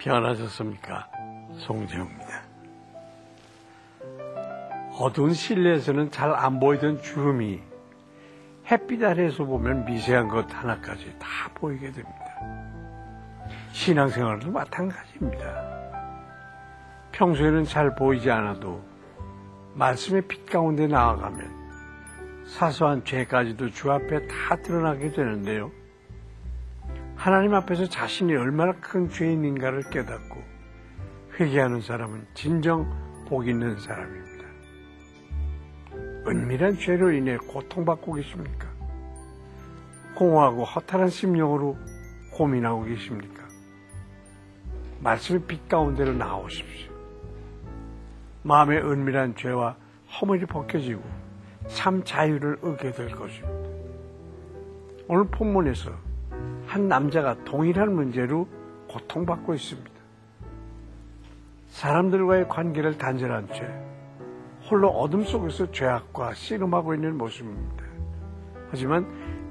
변하셨습니까? 송재우입니다. 어두운 실내에서는 잘 안 보이던 주름이 햇빛 아래에서 보면 미세한 것 하나까지 다 보이게 됩니다. 신앙생활도 마찬가지입니다. 평소에는 잘 보이지 않아도 말씀의 빛 가운데 나아가면 사소한 죄까지도 주 앞에 다 드러나게 되는데요. 하나님 앞에서 자신이 얼마나 큰 죄인인가를 깨닫고 회개하는 사람은 진정 복 있는 사람입니다. 은밀한 죄로 인해 고통받고 계십니까? 공허하고 허탈한 심령으로 고민하고 계십니까? 말씀의 빛 가운데로 나오십시오. 마음의 은밀한 죄와 허물이 벗겨지고 참 자유를 얻게 될 것입니다. 오늘 본문에서 한 남자가 동일한 문제로 고통받고 있습니다. 사람들과의 관계를 단절한 채 홀로 어둠 속에서 죄악과 씨름하고 있는 모습입니다. 하지만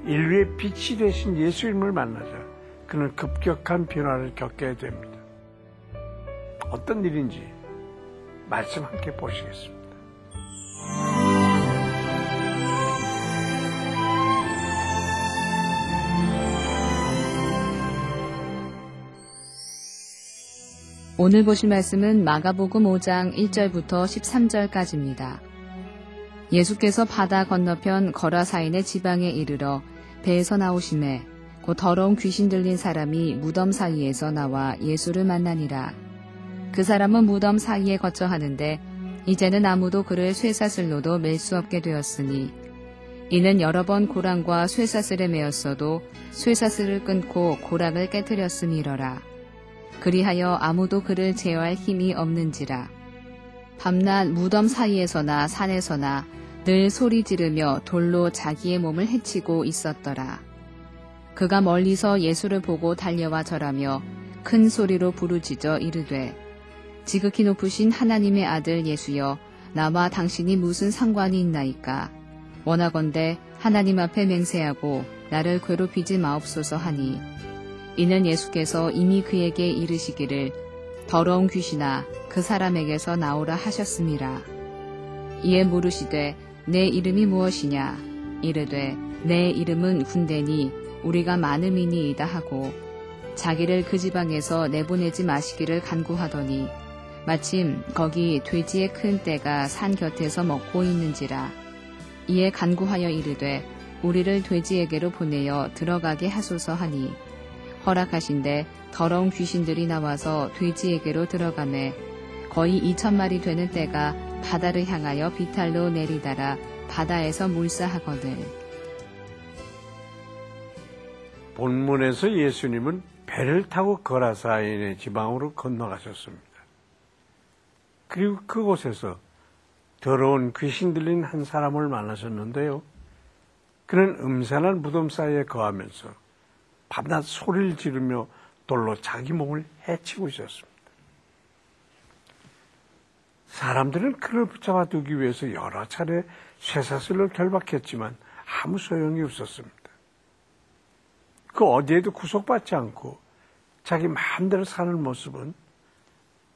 인류의 빛이 되신 예수님을 만나자 그는 급격한 변화를 겪게 됩니다. 어떤 일인지 말씀 함께 보시겠습니다. 오늘 보실 말씀은 마가복음 5장 1절부터 13절까지입니다. 예수께서 바다 건너편 거라사인의 지방에 이르러 배에서 나오심에 곧 더러운 귀신 들린 사람이 무덤 사이에서 나와 예수를 만나니라. 그 사람은 무덤 사이에 거처 하는데 이제는 아무도 그를 쇠사슬로도 맬 수 없게 되었으니 이는 여러 번 고랑과 쇠사슬에 매었어도 쇠사슬을 끊고 고랑을 깨뜨렸음이러라. 그리하여 아무도 그를 제어할 힘이 없는지라. 밤낮 무덤 사이에서나 산에서나 늘 소리 지르며 돌로 자기의 몸을 해치고 있었더라. 그가 멀리서 예수를 보고 달려와 절하며 큰 소리로 부르짖어 이르되 지극히 높으신 하나님의 아들 예수여, 나와 당신이 무슨 상관이 있나이까? 원하건대 하나님 앞에 맹세하고 나를 괴롭히지 마옵소서 하니 이는 예수께서 이미 그에게 이르시기를 더러운 귀신아 그 사람에게서 나오라 하셨음이라. 이에 물으시되 내 이름이 무엇이냐? 이르되 내 이름은 군대니 우리가 많음이니이다 하고 자기를 그 지방에서 내보내지 마시기를 간구하더니 마침 거기 돼지의 큰 떼가 산 곁에서 먹고 있는지라. 이에 간구하여 이르되 우리를 돼지에게로 보내어 들어가게 하소서 하니 허락하신대 더러운 귀신들이 나와서 돼지에게로 들어가매 거의 2,000마리 되는 떼가 바다를 향하여 비탈로 내리다라 바다에서 물사하거늘. 본문에서 예수님은 배를 타고 거라사인의 지방으로 건너가셨습니다. 그리고 그곳에서 더러운 귀신 들린 한 사람을 만나셨는데요. 그는 음산한 무덤 사이에 거하면서 밤낮 소리를 지르며 돌로 자기 몸을 해치고 있었습니다. 사람들은 그를 붙잡아 두기 위해서 여러 차례 쇠사슬로 결박했지만 아무 소용이 없었습니다. 그 어디에도 구속받지 않고 자기 마음대로 사는 모습은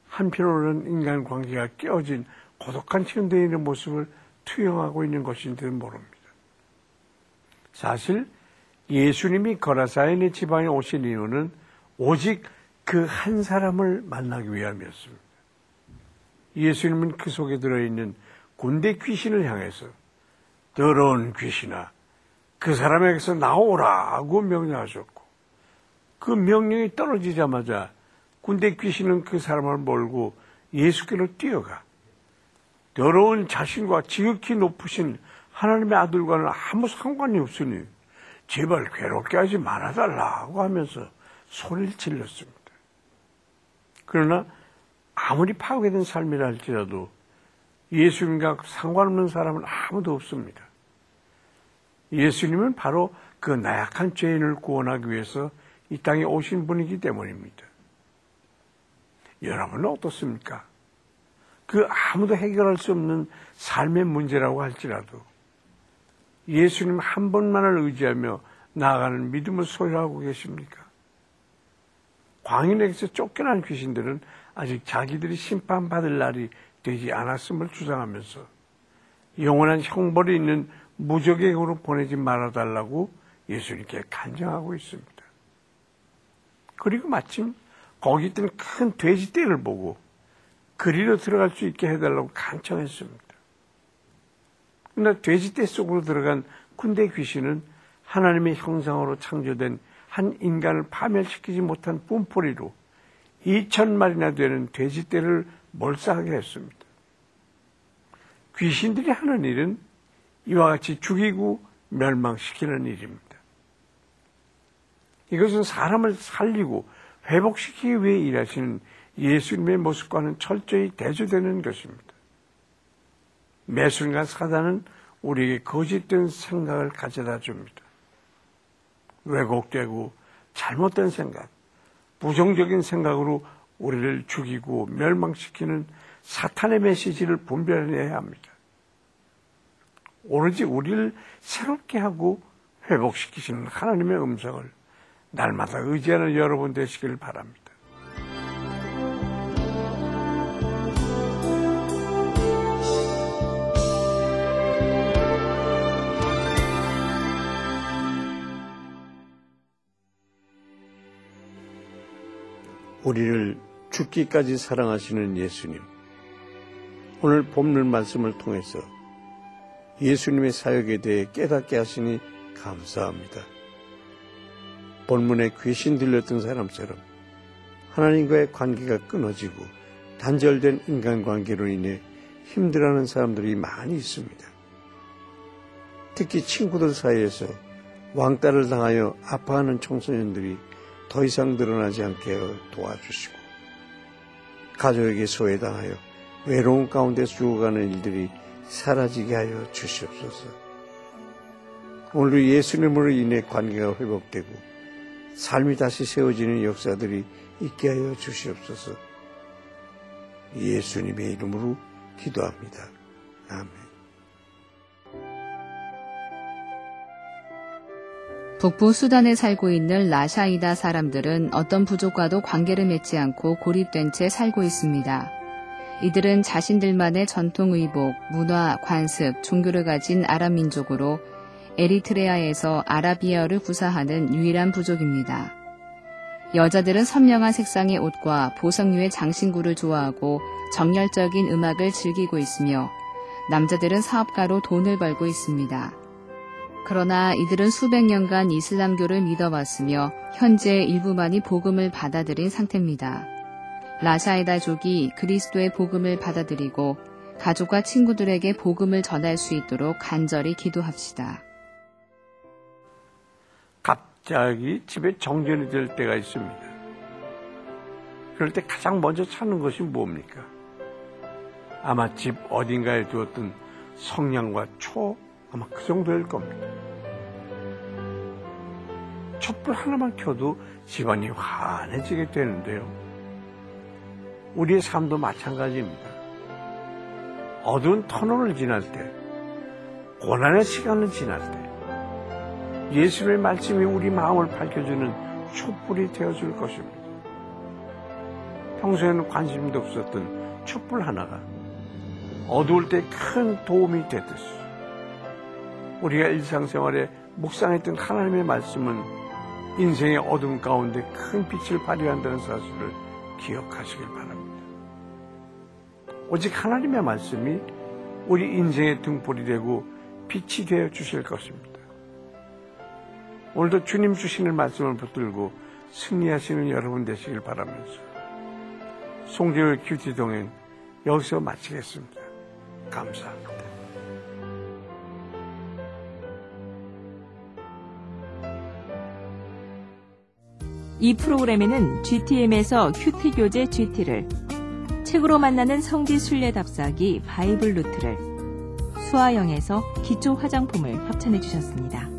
한편으로는 인간관계가 깨어진 고독한 현대인의 모습을 투영하고 있는 것인지는 모릅니다. 사실 예수님이 거라사인의 지방에 오신 이유는 오직 그 한 사람을 만나기 위함이었습니다. 예수님은 그 속에 들어있는 군대 귀신을 향해서 더러운 귀신아 그 사람에게서 나오라고 명령하셨고 그 명령이 떨어지자마자 군대 귀신은 그 사람을 몰고 예수께로 뛰어가 더러운 자신과 지극히 높으신 하나님의 아들과는 아무 상관이 없으니 제발 괴롭게 하지 말아달라고 하면서 소리를 질렀습니다. 그러나 아무리 파괴된 삶이라 할지라도 예수님과 상관없는 사람은 아무도 없습니다. 예수님은 바로 그 나약한 죄인을 구원하기 위해서 이 땅에 오신 분이기 때문입니다. 여러분은 어떻습니까? 그 아무도 해결할 수 없는 삶의 문제라고 할지라도 예수님 한 분만을 의지하며 나아가는 믿음을 소유하고 계십니까? 광인에게서 쫓겨난 귀신들은 아직 자기들이 심판받을 날이 되지 않았음을 주장하면서 영원한 형벌이 있는 무적에게로 보내지 말아달라고 예수님께 간청하고 있습니다. 그리고 마침 거기 있던 큰 돼지떼를 보고 그리로 들어갈 수 있게 해달라고 간청했습니다. 그러나 돼지떼 속으로 들어간 군대 귀신은 하나님의 형상으로 창조된 한 인간을 파멸시키지 못한 뿜뿌리로 2,000마리나 되는 돼지떼를 몰살하게 했습니다. 귀신들이 하는 일은 이와 같이 죽이고 멸망시키는 일입니다. 이것은 사람을 살리고 회복시키기 위해 일하시는 예수님의 모습과는 철저히 대조되는 것입니다. 매 순간 사단은 우리에게 거짓된 생각을 가져다 줍니다. 왜곡되고 잘못된 생각, 부정적인 생각으로 우리를 죽이고 멸망시키는 사탄의 메시지를 분별해야 합니다. 오로지 우리를 새롭게 하고 회복시키시는 하나님의 음성을 날마다 의지하는 여러분 되시길 바랍니다. 우리를 죽기까지 사랑하시는 예수님, 오늘 본문 말씀을 통해서 예수님의 사역에 대해 깨닫게 하시니 감사합니다. 본문에 귀신 들렸던 사람처럼 하나님과의 관계가 끊어지고 단절된 인간관계로 인해 힘들어하는 사람들이 많이 있습니다. 특히 친구들 사이에서 왕따를 당하여 아파하는 청소년들이 더 이상 늘어나지 않게 도와주시고, 가족에게 소외당하여 외로운 가운데 죽어가는 일들이 사라지게 하여 주시옵소서. 오늘도 예수님으로 인해 관계가 회복되고 삶이 다시 세워지는 역사들이 있게 하여 주시옵소서. 예수님의 이름으로 기도합니다. 아멘. 북부 수단에 살고 있는 라샤이다 사람들은 어떤 부족과도 관계를 맺지 않고 고립된 채 살고 있습니다. 이들은 자신들만의 전통 의복, 문화, 관습, 종교를 가진 아랍 민족으로 에리트레아에서 아라비아어를 구사하는 유일한 부족입니다. 여자들은 선명한 색상의 옷과 보석류의 장신구를 좋아하고 정열적인 음악을 즐기고 있으며 남자들은 사업가로 돈을 벌고 있습니다. 그러나 이들은 수백 년간 이슬람교를 믿어왔으며 현재 일부만이 복음을 받아들인 상태입니다. 라샤이다족이 그리스도의 복음을 받아들이고 가족과 친구들에게 복음을 전할 수 있도록 간절히 기도합시다. 갑자기 집에 정전이 될 때가 있습니다. 그럴 때 가장 먼저 찾는 것이 뭡니까? 아마 집 어딘가에 두었던 성냥과 초, 아마 그 정도일 겁니다. 촛불 하나만 켜도 집안이 환해지게 되는데요. 우리의 삶도 마찬가지입니다. 어두운 터널을 지날 때, 고난의 시간을 지날 때 예수님의 말씀이 우리 마음을 밝혀주는 촛불이 되어줄 것입니다. 평소에는 관심도 없었던 촛불 하나가 어두울 때 큰 도움이 되듯이 우리가 일상생활에 묵상했던 하나님의 말씀은 인생의 어둠 가운데 큰 빛을 발휘한다는 사실을 기억하시길 바랍니다. 오직 하나님의 말씀이 우리 인생의 등불이 되고 빛이 되어 주실 것입니다. 오늘도 주님 주시는 말씀을 붙들고 승리하시는 여러분 되시길 바라면서 송재율 큐티 동행 여기서 마치겠습니다. 감사합니다. 이 프로그램에는 GTM에서 큐티 교재 GT를, 책으로 만나는 성지 순례 답사기 바이블 루트를, 수아영에서 기초 화장품을 협찬해 주셨습니다.